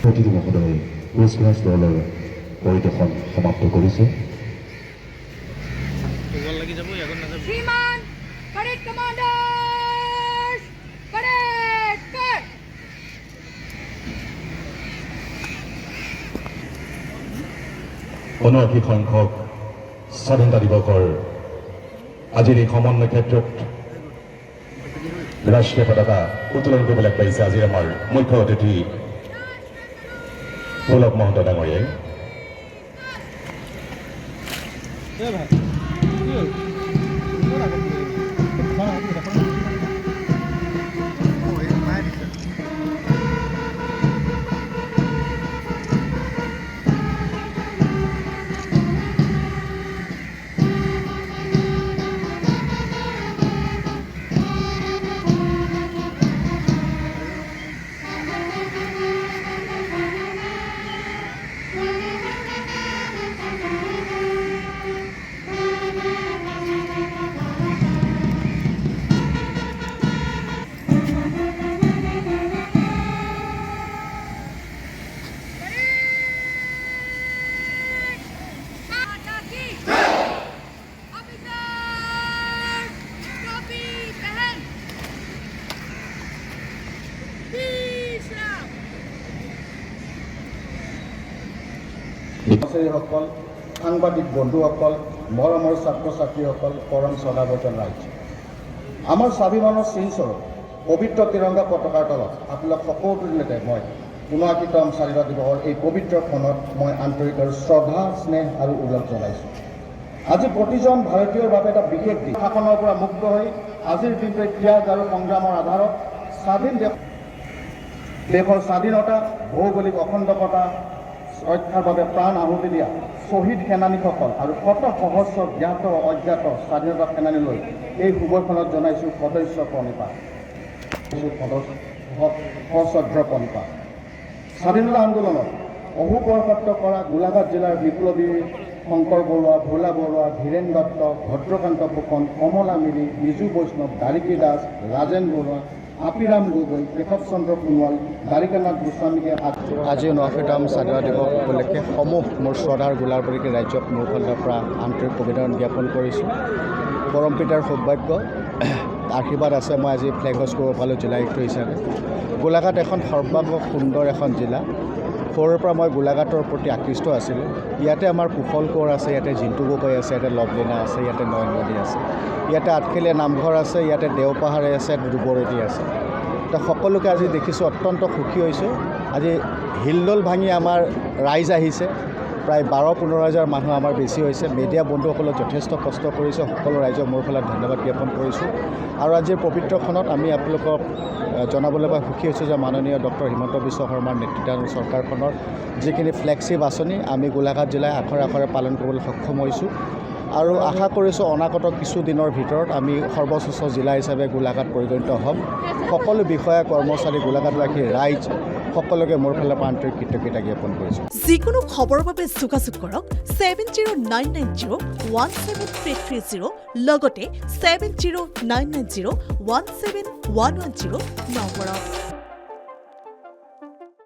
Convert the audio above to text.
অতিথি মহোদয় কুচকাৱাজ দলৰ পৰিদৰ্শন সমাপ্ত কৰিছে। Shriman, Cadet Commanders, Cadet, Cut! অনবধি সংখ্যক স্বাধীনতা দিৱসৰ আজিৰ এই সমন্বয় ক্ষেত্ৰত ৰাষ্ট্ৰীয় পতাকা উত্তোলন কৰিবলৈ পাইছে আজিৰ আমাৰ মুখ্য অতিথি পুলক মহন্ত ডাঙৰীয়াই। সকল সাংবাদিক বন্ধুসকল মৰমৰ ছাত্ৰ ছাত্ৰীসকল পৰম শ্ৰদ্ধাভাজন ৰাইজ, আমাৰ স্বাভিমানৰ শিলচৰত পবিত্ৰ তিৰংগা পতাকাৰ তলত আপোনালোক সকলোলৈকে মই ৭৯তম স্বাধীনতা দিৱসৰ এই পবিত্ৰ ক্ষণত মই আন্তৰিক আৰু শ্ৰদ্ধা স্নেহ আৰু উল্লেখ জনাইছোঁ। আজি প্ৰতিজন ভাৰতীয়ৰ বাবে এটা বিশেষ দিন। শাসনৰ পৰা মুক্ত হৈ আজিৰ দিনটোৱে ত্যাগ আৰু সংগ্ৰামৰ আধাৰত স্বাধীন দেশৰ স্বাধীনতা ভৌগোলিক অখণ্ডতা ৰক্ষাৰ বাবে প্ৰাণ আহুতি দিয়া শ্বহীদ সেনানীসকল আৰু শত সহস্ৰ জ্ঞাত অজ্ঞাত স্বাধীনতা সেনানীলৈ এই শুভক্ষণত জনাইছোঁ সদস্য প্ৰণিপাত, সশ্ৰদ্ধ প্ৰণিপাত। স্বাধীনতা আন্দোলনত অহুপৰপাত্ৰ কৰা গোলাঘাট জিলাৰ বিপ্লৱী শংকৰ বৰুৱা, ভোলা বৰুৱা, ধীৰেন দত্ত, ভদ্ৰকান্ত ফুকন, কমলা মিৰি, বিজু বৈষ্ণৱ, দাৰিকী দাস, ৰাজেন বৰুৱা, আপিৰাম গগৈ, কেশৱ চন্দ্ৰ সোণোৱাল, দ্বাৰিকানাথ গোস্বামীকে আজি ৭৯তম স্বাধীনতা দিৱস উপলক্ষে সমূহ মোৰ শ্ৰদ্ধাৰ গোলাঘাটবাসী ৰাজ্যক মোৰ ফালৰ পৰা আন্তৰিক অভিনন্দন জ্ঞাপন কৰিছোঁ। পৰম পিতাৰ সৌভাগ্য আশীৰ্বাদ আছে মই আজি ফ্লেগ হোষ্ট কৰিব পালোঁ জিলা আয়ুক্ত হিচাপে। গোলাঘাট এখন সৰ্বাংগ সুন্দৰ এখন জিলা। সৰুৰে পৰা মই গোলাঘাটৰ প্ৰতি আকৃষ্ট আছিলোঁ। ইয়াতে আমাৰ কুশল কোঁৱৰ আছে, ইয়াতে জিন্তু গগৈ আছে, ইয়াতে লভলীনা আছে, ইয়াতে নয়ন নদী আছে, ইয়াতে আঠখেলীয়া নামঘৰ আছে, ইয়াতে দেওপাহাৰে আছে, দুবৰতি আছে। তো সকলোকে আজি দেখিছোঁ, অত্যন্ত সুখী হৈছোঁ। আজি হিলদল ভাঙি আমাৰ ৰাইজ আহিছে, প্ৰায় ১২-১৫ হাজাৰ মানুহ আমাৰ বেছি হৈছে। মিডিয়া বন্ধুসকলে যথেষ্ট কষ্ট কৰিছে, সকলো ৰাইজক মোৰ ফালে ধন্যবাদ জ্ঞাপন কৰিছোঁ। আৰু আজিৰ পবিত্ৰখনত আমি আপোনালোকক জনাবলৈ পাই সুখী হৈছোঁ যে মাননীয় ডক্টৰ হিমন্ত বিশ্ব শৰ্মাৰ নেতৃত্বাধীন চৰকাৰখনৰ যিখিনি ফ্লেগশ্বিপ আঁচনি আমি গোলাঘাট জিলাই আখৰে আখৰে পালন কৰিবলৈ সক্ষম হৈছোঁ। আৰু আশা কৰিছোঁ অনাগত কিছুদিনৰ ভিতৰত আমি সৰ্বশ্ৰেষ্ঠ জিলা হিচাপে গোলাঘাট পৰিগণিত হ'ম। সকলো বিষয়া কৰ্মচাৰী, গোলাঘাটবাসী ৰাইজ সকলোকে মোৰ ফালৰ পৰা আন্তৰিক কৃতজ্ঞতা জ্ঞাপন কৰিছোঁ। যিকোনো খবৰৰ বাবে যোগাযোগ কৰক 7099017330 লগতে 7099017110 নম্বৰত।